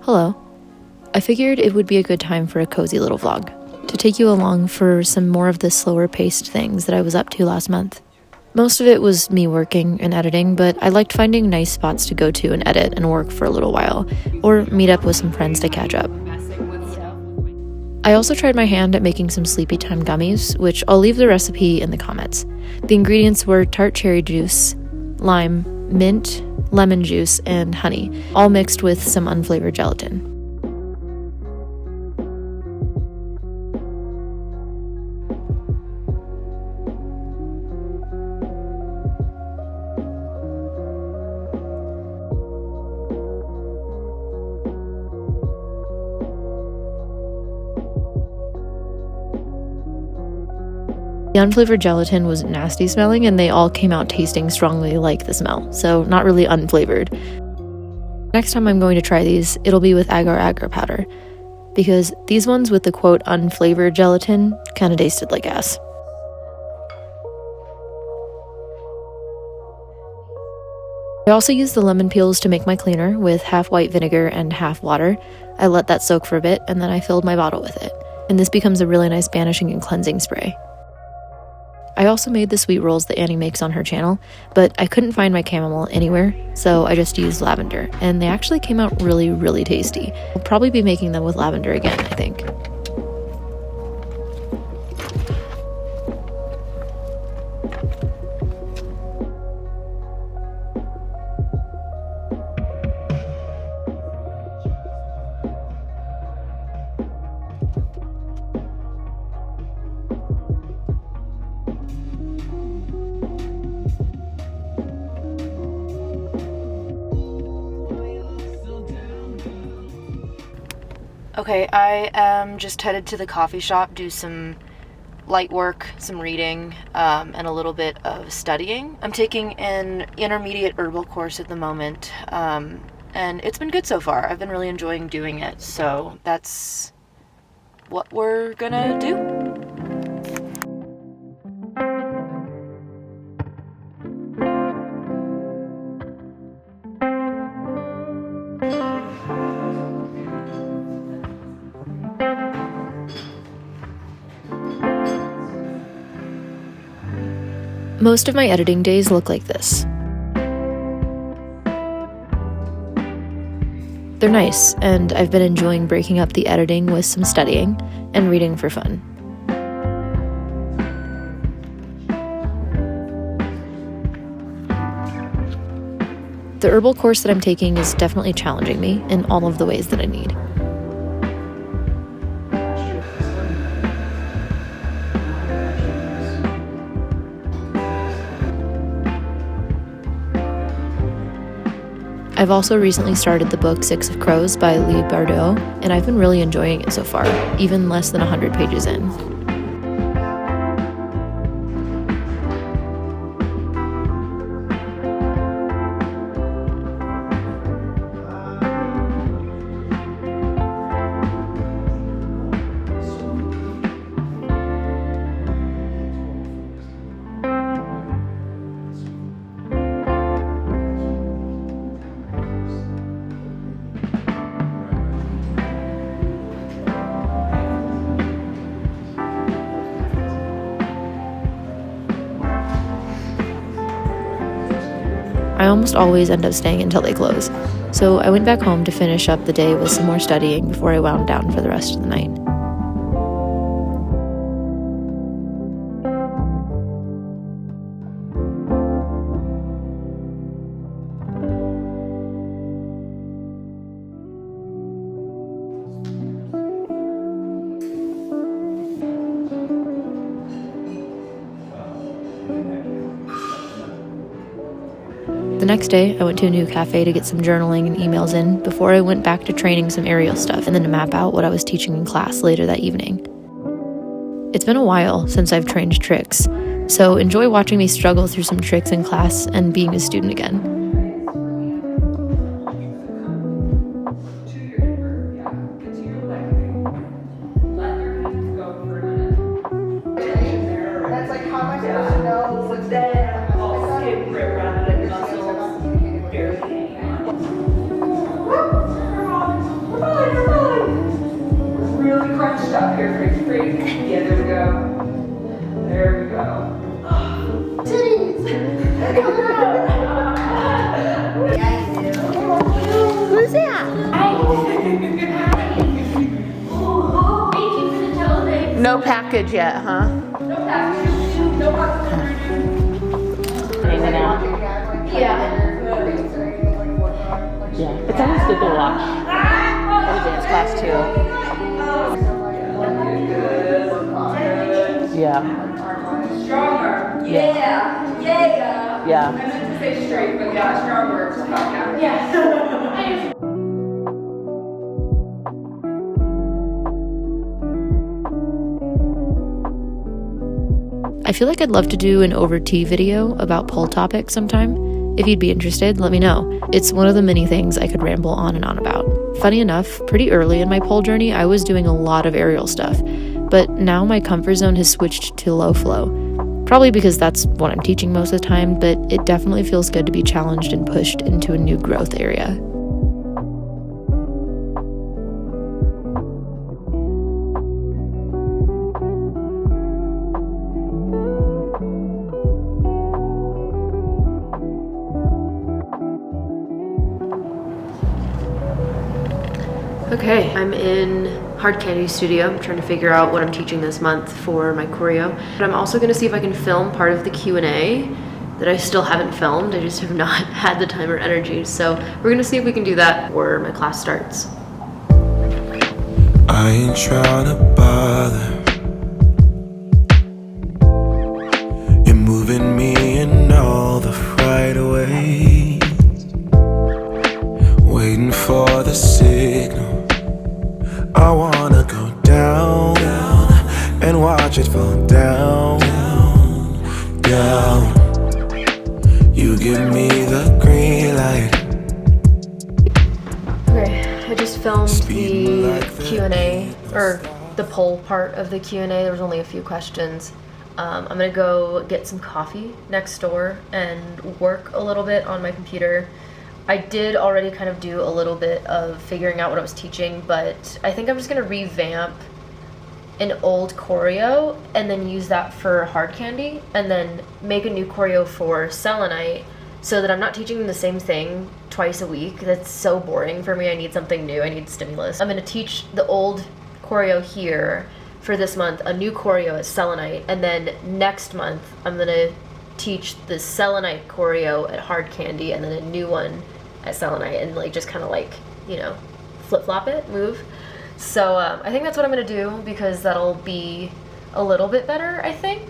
Hello. I figured it would be a good time for a cozy little vlog, to take you along for some more of the slower paced things that I was up to last month. Most of it was me working and editing, but I liked finding nice spots to go to and edit and work for a little while, or meet up with some friends to catch up. I also tried my hand at making some sleepy time gummies, which I'll leave the recipe in the comments. The ingredients were tart cherry juice, lime, mint, lemon juice, and honey, all mixed with some unflavored gelatin. The unflavored gelatin was nasty smelling, and they all came out tasting strongly like the smell, so not really unflavored. Next time I'm going to try these, it'll be with agar-agar powder, because these ones with the quote unflavored gelatin kinda tasted like ass. I also used the lemon peels to make my cleaner with half white vinegar and half water. I let that soak for a bit, and then I filled my bottle with it, and this becomes a really nice banishing and cleansing spray. I also made the sweet rolls that Annie makes on her channel, but I couldn't find my chamomile anywhere, so I just used lavender, and they actually came out really, really tasty. I'll probably be making them with lavender again, I think. Okay, I am just headed to the coffee shop, do some light work, some reading, and a little bit of studying. I'm taking an intermediate herbal course at the moment, and it's been good so far. I've been really enjoying doing it, so that's what we're gonna do. Most of my editing days look like this. They're nice, and I've been enjoying breaking up the editing with some studying and reading for fun. The herbal course that I'm taking is definitely challenging me in all of the ways that I need. I've also recently started the book Six of Crows by Lee Bardot, and I've been really enjoying it so far, even less than 100 pages in. I almost always end up staying until they close, so I went back home to finish up the day with some more studying before I wound down for the rest of the night. The next day, I went to a new cafe to get some journaling and emails in before I went back to training some aerial stuff and then to map out what I was teaching in class later that evening. It's been a while since I've trained tricks, so enjoy watching me struggle through some tricks in class and being a student again. That's like how am I supposed to know what's there? No package yet, huh? No package, no package. Hanging out. Yeah. Yeah. It's always good to watch dance class too. Yeah. Stronger. Yeah. Yeah. Yeah. I meant to say straight, but yeah, stronger. Yeah. I feel like I'd love to do an over tea video about pole topics sometime. If you'd be interested, let me know. It's one of the many things I could ramble on and on about. Funny enough, pretty early in my pole journey, I was doing a lot of aerial stuff, but now my comfort zone has switched to low flow. Probably because that's what I'm teaching most of the time, but it definitely feels good to be challenged and pushed into a new growth area. Okay, I'm in Hard Candy Studio. I'm trying to figure out what I'm teaching this month for my choreo. But I'm also gonna see if I can film part of the Q&A that I still haven't filmed. I just have not had the time or energy. So we're gonna see if we can do that before my class starts. I ain't trying to bother. You're moving me in all the right ways. Waiting for the signal. I wanna go down, down and watch it fall down, down, down. You give me the green light. Okay, I just filmed the Q&A, or the poll part of the Q&A. There was only a few questions. I'm gonna go get some coffee next door and work a little bit on my computer. I did already kind of do a little bit of figuring out what I was teaching, but I think I'm just gonna revamp an old choreo and then use that for Hard Candy, and then make a new choreo for Selenite, so that I'm not teaching the same thing twice a week. That's so boring for me. I need something new. I need stimulus. I'm gonna teach the old choreo here for this month, a new choreo at Selenite, and then next month I'm gonna teach the Selenite choreo at Hard Candy, and then a new one at Selenite, and like just kind of like, you know, flip-flop it, move. So I think that's what I'm gonna do, because that'll be a little bit better, I think.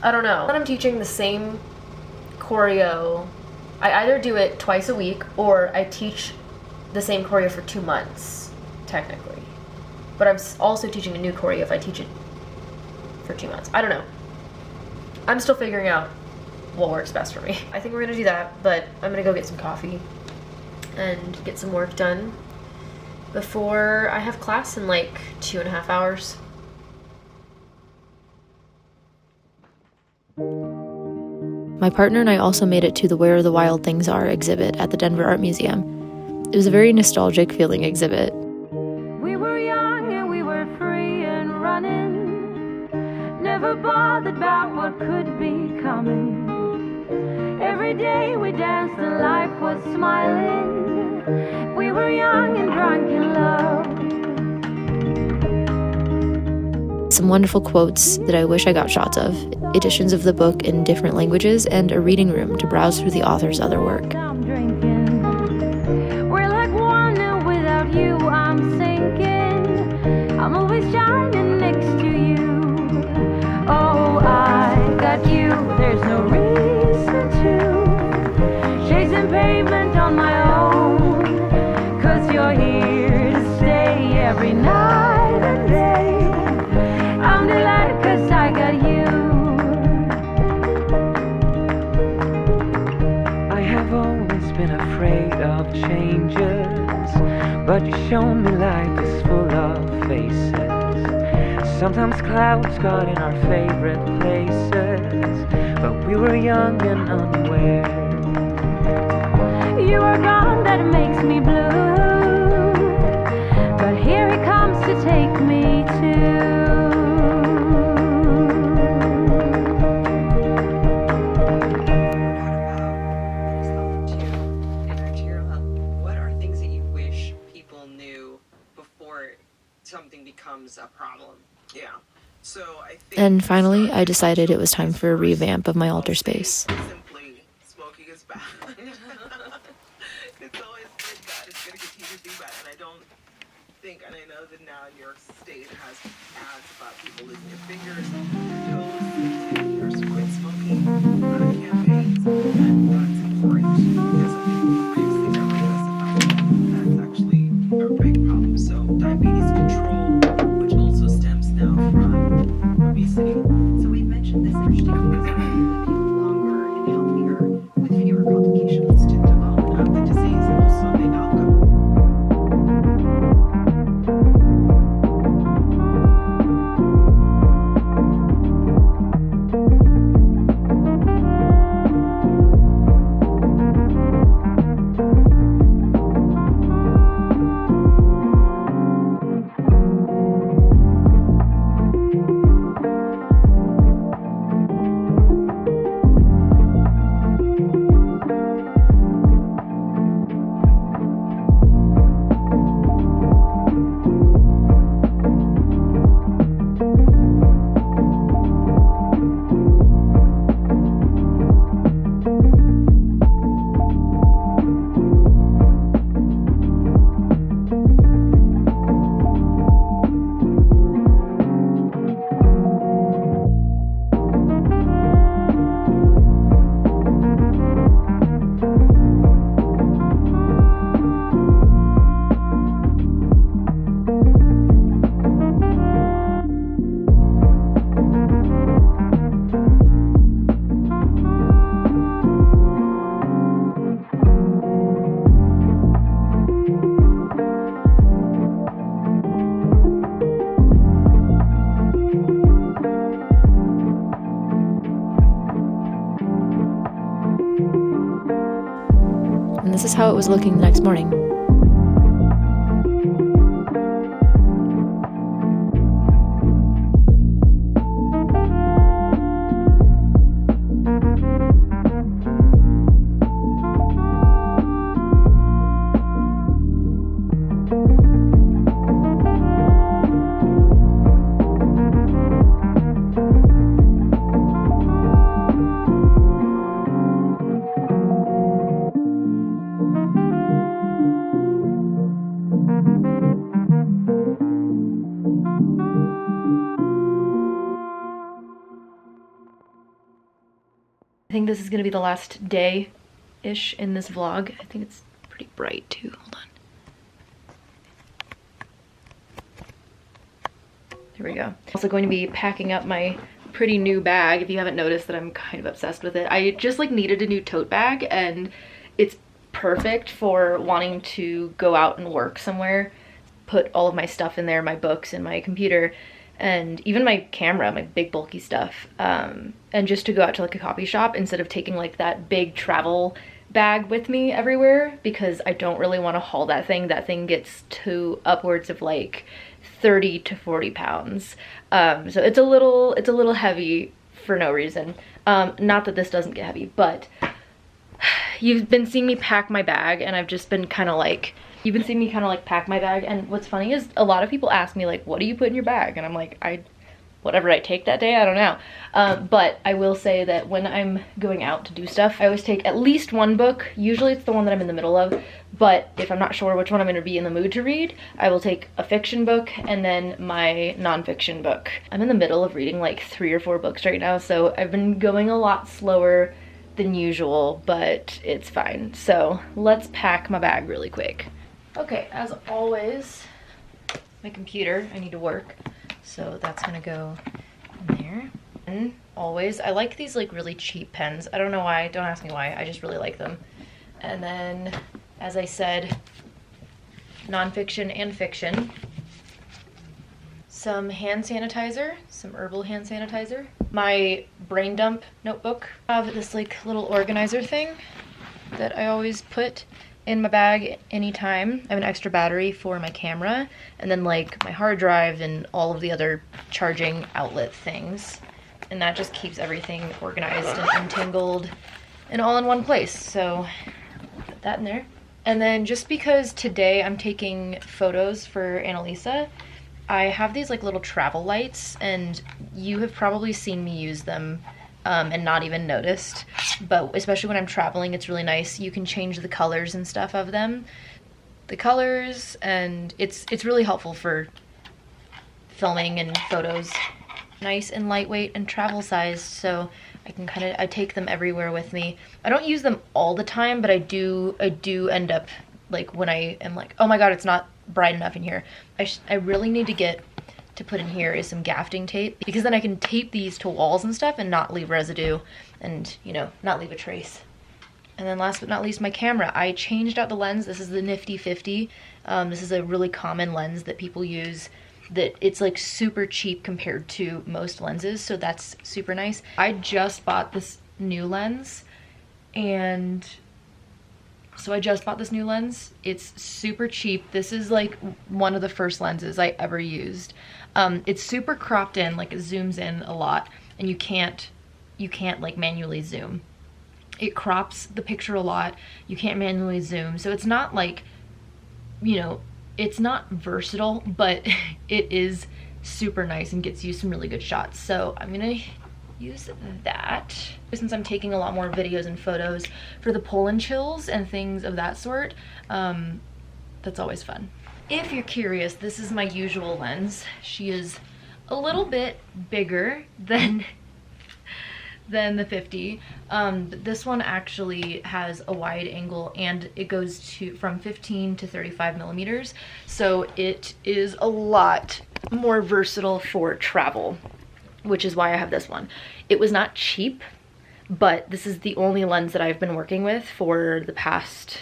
I don't know. When I'm teaching the same choreo, I either do it twice a week or I teach the same choreo for 2 months, technically. But I'm also teaching a new choreo if I teach it for 2 months. I don't know. I'm still figuring out what works best for me. I think we're gonna do that, but I'm gonna go get some coffee and get some work done before I have class in like 2.5 hours. My partner and I also made it to the Where the Wild Things Are exhibit at the Denver Art Museum. It was a very nostalgic feeling exhibit. We were young and we were free and running, never bothered about what could be coming. Every day we danced and life was smiling. We were young and drunk in love. Some wonderful quotes that I wish I got shots of, editions of the book in different languages, and a reading room to browse through the author's other work. I'm drinking. We're like one and without you I'm sinking. I'm always shining next to you. Oh, I got you. There's no reason to chasing pavement on my own, 'cause you're here to stay every night and day. I'm delighted 'cause I got you. I have always been afraid of changes, but you shown me life is full of faces. Sometimes clouds got in our favorite places, but we were young and unaware. You are gone, that makes me blue, but here he comes to take me too. something becomes a problem. Yeah. So I think. And finally, I decided it was time for a revamp of my altar space. Simply, smoking is bad. It's always been bad. It's going to continue to be bad. And I don't think, and I know that now New York State has ads about people losing their fingers, their toes, or quit smoking campaigns. And that's important because some people previously never testified. That's actually a big problem. So diabetes control, which also stems now from obesity. So we've mentioned this interesting because living longer and healthier with fewer complications to development of the disease and also the outcome. And this is how it was looking the next morning. I think this is gonna be the last day-ish in this vlog. I think it's pretty bright too, hold on. Here we go. Also going to be packing up my pretty new bag. If you haven't noticed that I'm kind of obsessed with it. I just like needed a new tote bag and it's perfect for wanting to go out and work somewhere. Put all of my stuff in there, my books and my computer and even my camera, my big bulky stuff. And just to go out to like a coffee shop instead of taking like that big travel bag with me everywhere because I don't really want to haul that thing. That thing gets to upwards of like 30 to 40 pounds. So it's a little heavy for no reason. Not that this doesn't get heavy, but you've been seeing me pack my bag and I've just been kind of like, you've been seeing me kind of like pack my bag. And what's funny is a lot of people ask me like, what do you put in your bag? And I'm like, whatever I take that day, I don't know. But I will say that when I'm going out to do stuff, I always take at least one book. Usually it's the one that I'm in the middle of, but if I'm not sure which one I'm gonna be in the mood to read, I will take a fiction book and then my nonfiction book. I'm in the middle of reading like 3 or 4 books right now, so I've been going a lot slower than usual, but it's fine. So let's pack my bag really quick. Okay, as always, my computer, I need to work. So that's gonna go in there. And always, I like these like really cheap pens. I don't know why, don't ask me why, I just really like them. And then, as I said, nonfiction and fiction. Some hand sanitizer, some herbal hand sanitizer. My brain dump notebook. I have this like little organizer thing that I always put in my bag anytime. I have an extra battery for my camera and then like my hard drive and all of the other charging outlet things. And that just keeps everything organized and untangled and all in one place. So put that in there. And then just because today I'm taking photos for Annalisa, I have these like little travel lights, and you have probably seen me use them and not even noticed, but especially when I'm traveling, it's really nice. You can change the colors and stuff of them, the colors, and it's really helpful for filming and photos. Nice and lightweight and travel sized, so I can I take them everywhere with me. I don't use them all the time, but I do end up, like, when I am like, oh my god, it's not bright enough in here, I really need to put in here is some gafting tape, because then I can tape these to walls and stuff and not leave residue and, you know, not leave a trace. And then last but not least, my camera. I changed out the lens. This is the Nifty 50. This is a really common lens that people use, that it's like super cheap compared to most lenses, so that's super nice. I just bought this new lens, and so I just bought this new lens. It's super cheap. This is like one of the first lenses I ever used. It's super cropped in, like it zooms in a lot, and you can't like manually zoom. It crops the picture a lot. You can't manually zoom, so it's not like, you know, it's not versatile, but it is super nice and gets you some really good shots. So I'm gonna use that, since I'm taking a lot more videos and photos for the pull and chills and things of that sort. That's always fun. If you're curious, this is my usual lens. She is a little bit bigger than the 50, but this one actually has a wide angle, and it goes from 15 to 35 millimeters, so it is a lot more versatile for travel, which is why I have this one. It was not cheap, but this is the only lens that I've been working with for the past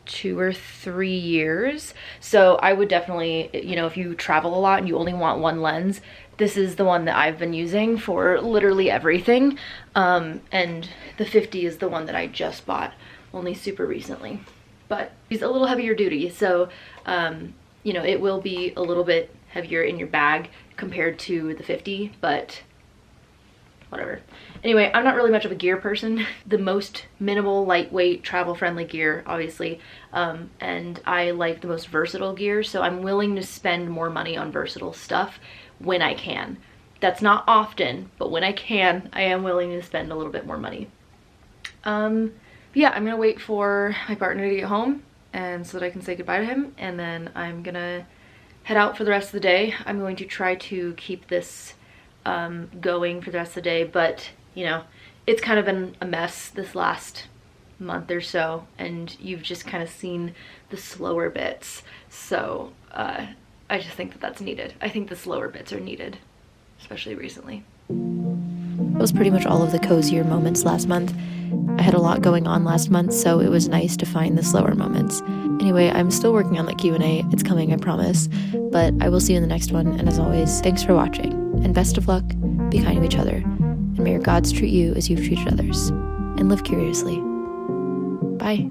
2 or 3 years, so I would definitely, you know, if you travel a lot and you only want one lens, this is the one that I've been using for literally everything. And the 50 is the one that I just bought only super recently, but it's a little heavier duty, so you know, it will be a little bit heavier in your bag compared to the 50, but whatever. Anyway, I'm not really much of a gear person. The most minimal, lightweight, travel-friendly gear, obviously, and I like the most versatile gear, so I'm willing to spend more money on versatile stuff when I can. That's not often, but when I can, I am willing to spend a little bit more money. Yeah, I'm gonna wait for my partner to get home, and so that I can say goodbye to him, and then I'm gonna head out for the rest of the day. I'm going to try to keep this going for the rest of the day, but you know, it's kind of been a mess this last month or so, and you've just kind of seen the slower bits, so I just think that that's needed. I think the slower bits are needed, especially recently. That was pretty much all of the cozier moments last month. I had a lot going on last month, so it was nice to find the slower moments. Anyway, I'm still working on that Q&A. It's coming, I promise. But I will see you in the next one, and as always, thanks for watching. And best of luck, be kind to each other, and may your gods treat you as you've treated others. And live curiously. Bye.